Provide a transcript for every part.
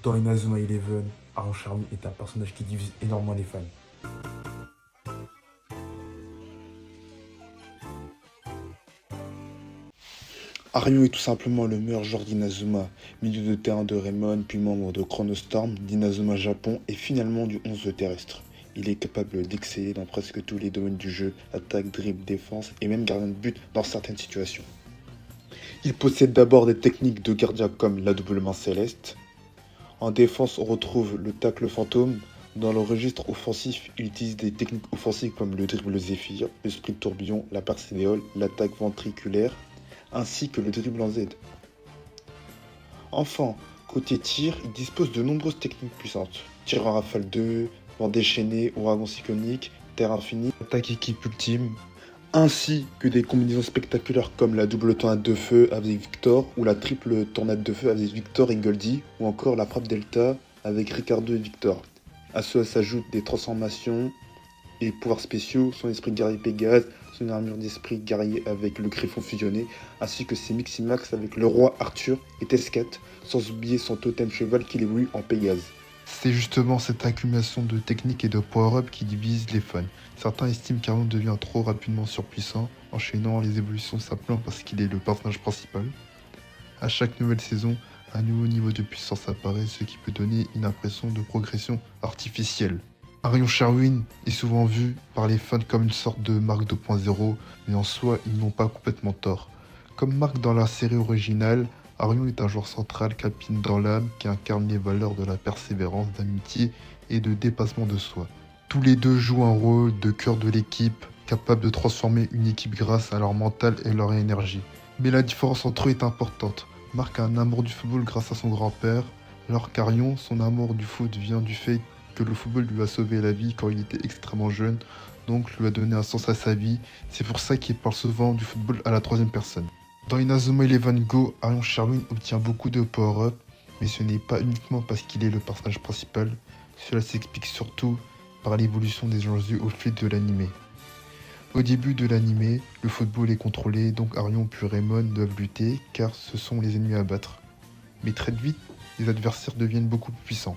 Dans Inazuma Eleven, Aaron Charmy est un personnage qui divise énormément les fans. Arion est tout simplement le meilleur joueur d'Inazuma, milieu de terrain de Raymond, puis membre de Chronostorm, d'Inazuma Japon et finalement du 11 terrestre. Il est capable d'exceller dans presque tous les domaines du jeu, attaque, dribble, défense et même gardien de but dans certaines situations. Il possède d'abord des techniques de gardien comme la double main céleste. En défense, on retrouve le tacle fantôme. Dans le registre offensif, il utilise des techniques offensives comme le dribble zéphyr, le sprint tourbillon, la percédéole, l'attaque ventriculaire, ainsi que le dribble en Z. Enfin, côté tir, il dispose de nombreuses techniques puissantes. Tir en rafale 2, vent déchaîné, ouragan cyclonique, terre infinie, attaque équipe ultime, ainsi que des combinaisons spectaculaires comme la double tornade de feu avec Victor ou la triple tornade de feu avec Victor et Goldie, ou encore la frappe Delta avec Ricardo et Victor. À cela s'ajoutent des transformations et pouvoirs spéciaux, son esprit guerrier Pégase, son armure d'esprit guerrier avec le griffon fusionné, ainsi que ses Miximax avec le roi Arthur et Tescat, sans oublier son totem cheval qu'il évolue en Pégase. C'est justement cette accumulation de techniques et de power-up qui divise les fans. Certains estiment qu'Arion devient trop rapidement surpuissant, enchaînant les évolutions simplement parce qu'il est le personnage principal. À chaque nouvelle saison, un nouveau niveau de puissance apparaît, ce qui peut donner une impression de progression artificielle. Arion Sherwin est souvent vu par les fans comme une sorte de Mark 2.0, mais en soi, ils n'ont pas complètement tort. Comme Mark dans la série originale, Arion est un joueur central capitaine dans l'âme qui incarne les valeurs de la persévérance, d'amitié et de dépassement de soi. Tous les deux jouent un rôle de cœur de l'équipe, capable de transformer une équipe grâce à leur mental et leur énergie. Mais la différence entre eux est importante. Mark a un amour du football grâce à son grand-père, alors qu'Arion, son amour du foot vient du fait que le football lui a sauvé la vie quand il était extrêmement jeune, donc lui a donné un sens à sa vie. C'est pour ça qu'il parle souvent du football à la troisième personne. Dans Inazuma Eleven Go, Arion Sherwin obtient beaucoup de power-up, mais ce n'est pas uniquement parce qu'il est le personnage principal, cela s'explique surtout par l'évolution des enjeux au fil de l'anime. Au début de l'anime, le football est contrôlé, donc Arion puis Raymond doivent lutter car ce sont les ennemis à battre. Mais très vite, les adversaires deviennent beaucoup plus puissants.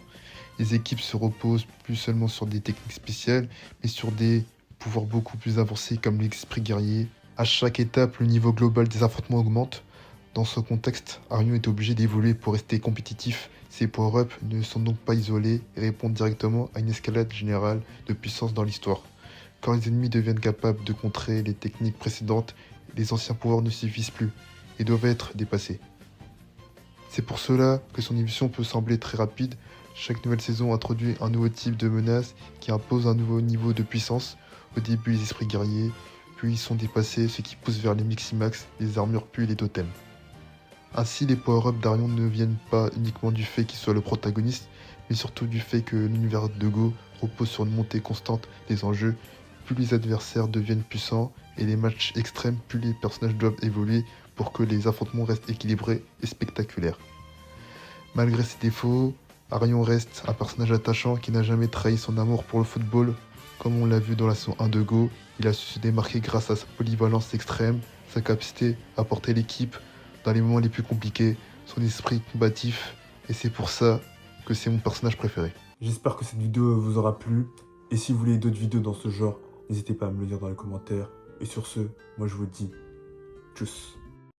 Les équipes se reposent plus seulement sur des techniques spéciales, mais sur des pouvoirs beaucoup plus avancés comme l'esprit guerrier. À chaque étape, le niveau global des affrontements augmente. Dans ce contexte, Arion est obligé d'évoluer pour rester compétitif. Ses power-ups ne sont donc pas isolés et répondent directement à une escalade générale de puissance dans l'histoire. Quand les ennemis deviennent capables de contrer les techniques précédentes, les anciens pouvoirs ne suffisent plus et doivent être dépassés. C'est pour cela que son évolution peut sembler très rapide. Chaque nouvelle saison introduit un nouveau type de menace qui impose un nouveau niveau de puissance. Au début, les esprits guerriers, puis ils sont dépassés, ce qui pousse vers les Miximax, les armures puis les totems. Ainsi, les power-ups d'Arion ne viennent pas uniquement du fait qu'il soit le protagoniste, mais surtout du fait que l'univers de Go repose sur une montée constante des enjeux. Plus les adversaires deviennent puissants et les matchs extrêmes, plus les personnages doivent évoluer pour que les affrontements restent équilibrés et spectaculaires. Malgré ses défauts, Arion reste un personnage attachant qui n'a jamais trahi son amour pour le football. Comme on l'a vu dans la saison 1 de Go, il a su se démarquer grâce à sa polyvalence extrême, sa capacité à porter l'équipe dans les moments les plus compliqués, son esprit combatif, et c'est pour ça que c'est mon personnage préféré. J'espère que cette vidéo vous aura plu. Et si vous voulez d'autres vidéos dans ce genre, n'hésitez pas à me le dire dans les commentaires. Et sur ce, moi je vous dis tchuss.